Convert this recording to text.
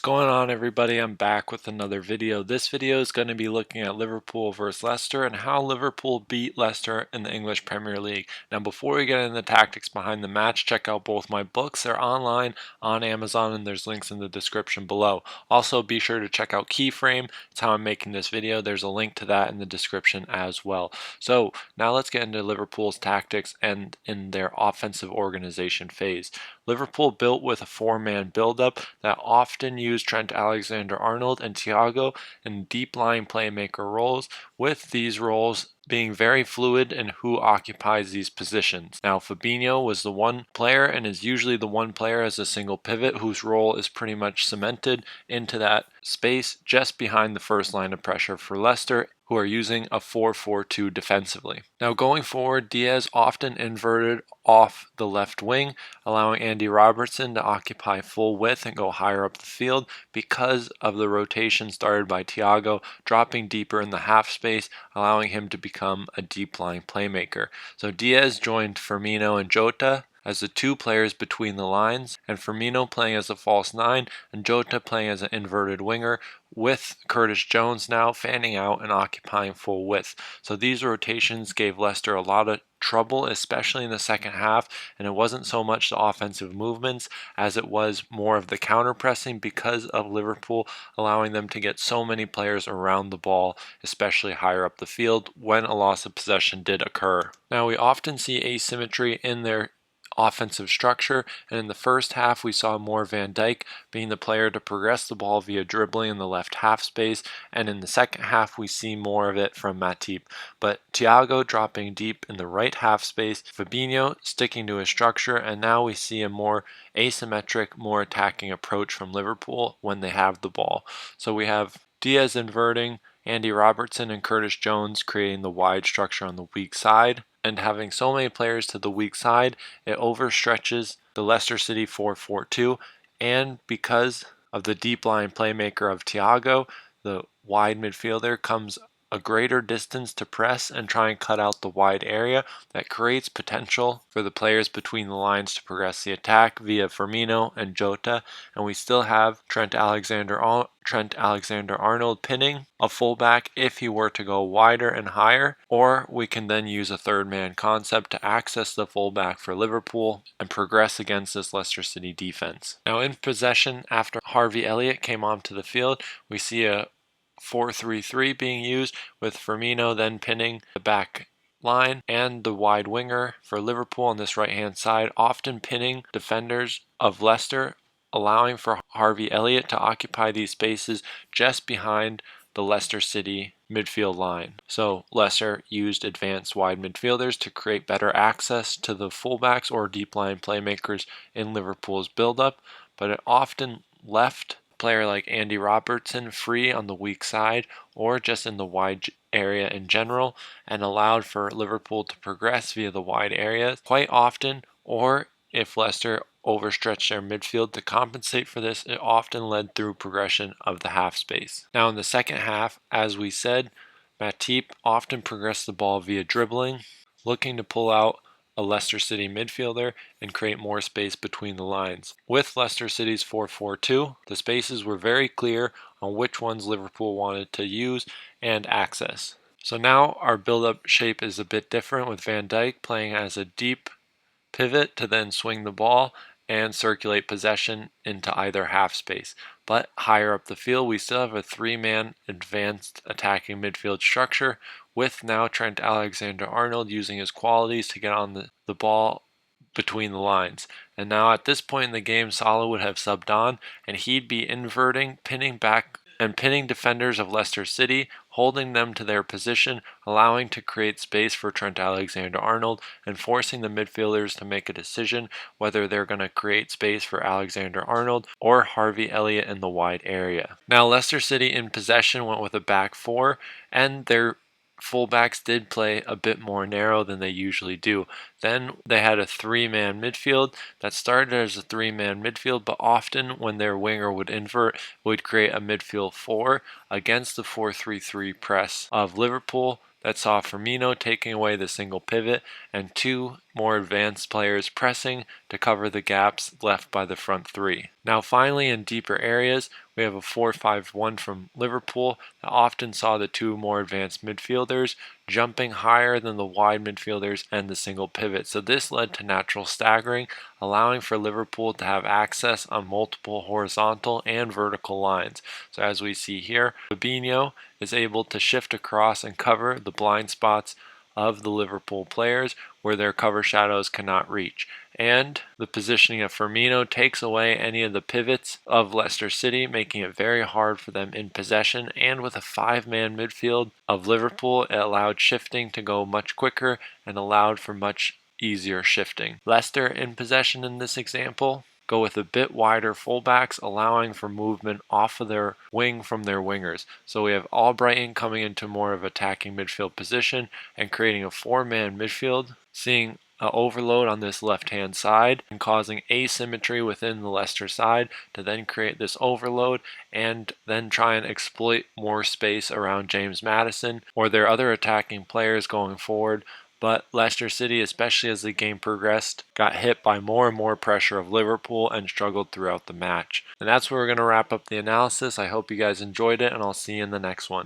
going on, everybody? I'm back with another video. This video is going to be looking at Liverpool versus Leicester and how Liverpool beat Leicester in the English Premier League. Now, before we get into the tactics behind the match, check out both my books. They're online on Amazon and there's links in the description below. Also, be sure to check out Keyframe. It's how I'm making this video. There's a link to that in the description as well. So now let's get into Liverpool's tactics and in their offensive organization phase. Liverpool built with a four-man build-up that often used Trent Alexander-Arnold and Thiago in deep-lying playmaker roles, with these roles being very fluid in who occupies these positions. Now, Fabinho was the one player and is usually the one player as a single pivot whose role is pretty much cemented into that space just behind the first line of pressure for Leicester, who are using a 4-4-2 defensively. Now, going forward, Diaz often inverted off the left wing, allowing Andy Robertson to occupy full width and go higher up the field because of the rotation started by Thiago, dropping deeper in the half space, allowing him to become a deep-lying playmaker. So Diaz joined Firmino and Jota as the two players between the lines, and Firmino playing as a false nine and Jota playing as an inverted winger, with Curtis Jones now fanning out and occupying full width. So these rotations gave Leicester a lot of trouble, especially in the second half, and it wasn't so much the offensive movements as it was more of the counter pressing because of Liverpool allowing them to get so many players around the ball, especially higher up the field when a loss of possession did occur. Now, we often see asymmetry in their offensive structure, and in the first half we saw more Van Dijk being the player to progress the ball via dribbling in the left half space, and in the second half we see more of it from Matip, but Thiago dropping deep in the right half space, Fabinho sticking to his structure, and now we see a more asymmetric, more attacking approach from Liverpool when they have the ball. So we have Diaz inverting, Andy Robertson and Curtis Jones creating the wide structure on the weak side, and having so many players to the weak side, it overstretches the Leicester City 4-4-2, and because of the deep line playmaker of Thiago, the wide midfielder comes a greater distance to press and try and cut out the wide area that creates potential for the players between the lines to progress the attack via Firmino and Jota, and we still have Trent Alexander-Arnold pinning a fullback if he were to go wider and higher, or we can then use a third man concept to access the fullback for Liverpool and progress against this Leicester City defense. Now, in possession, after Harvey Elliott came onto the field, we see a 4-3-3 being used, with Firmino then pinning the back line and the wide winger for Liverpool on this right hand side, often pinning defenders of Leicester, allowing for Harvey Elliott to occupy these spaces just behind the Leicester City midfield line. So Leicester used advanced wide midfielders to create better access to the fullbacks or deep line playmakers in Liverpool's build-up, but it often left player like Andy Robertson free on the weak side or just in the wide area in general, and allowed for Liverpool to progress via the wide area quite often, or if Leicester overstretched their midfield to compensate for this, it often led through progression of the half space. Now in the second half, as we said, Matip often progressed the ball via dribbling, looking to pull out a Leicester City midfielder and create more space between the lines. With Leicester City's 4-4-2, the spaces were very clear on which ones Liverpool wanted to use and access. So now our build-up shape is a bit different, with Van Dijk playing as a deep pivot to then swing the ball and circulate possession into either half space. But higher up the field, we still have a three-man advanced attacking midfield structure, with now Trent Alexander-Arnold using his qualities to get on the ball between the lines. And now at this point in the game, Salah would have subbed on, and he'd be inverting, pinning back and pinning defenders of Leicester City, holding them to their position, allowing to create space for Trent Alexander-Arnold, and forcing the midfielders to make a decision whether they're going to create space for Alexander-Arnold or Harvey Elliott in the wide area. Now, Leicester City in possession went with a back four, and their fullbacks did play a bit more narrow than they usually do. Then they had a three-man midfield that started as a three-man midfield, but often when their winger would invert, would create a midfield four against the 4-3-3 press of Liverpool that saw Firmino taking away the single pivot and two more advanced players pressing to cover the gaps left by the front three. Now finally, in deeper areas, we have a 4-5-1 from Liverpool that often saw the two more advanced midfielders jumping higher than the wide midfielders and the single pivot. So this led to natural staggering, allowing for Liverpool to have access on multiple horizontal and vertical lines. So as we see here, Fabinho is able to shift across and cover the blind spots of the Liverpool players where their cover shadows cannot reach. And the positioning of Firmino takes away any of the pivots of Leicester City, making it very hard for them in possession. And with a 5-man midfield of Liverpool, it allowed shifting to go much quicker and allowed for much easier shifting. Leicester in possession in this example go with a bit wider fullbacks, allowing for movement off of their wing from their wingers. So we have Albrighton coming into more of attacking midfield position and creating a 4-man midfield, seeing an overload on this left-hand side and causing asymmetry within the Leicester side to then create this overload and then try and exploit more space around James Maddison or their other attacking players going forward. But Leicester City, especially as the game progressed, got hit by more and more pressure of Liverpool and struggled throughout the match. And that's where we're going to wrap up the analysis. I hope you guys enjoyed it, and I'll see you in the next one.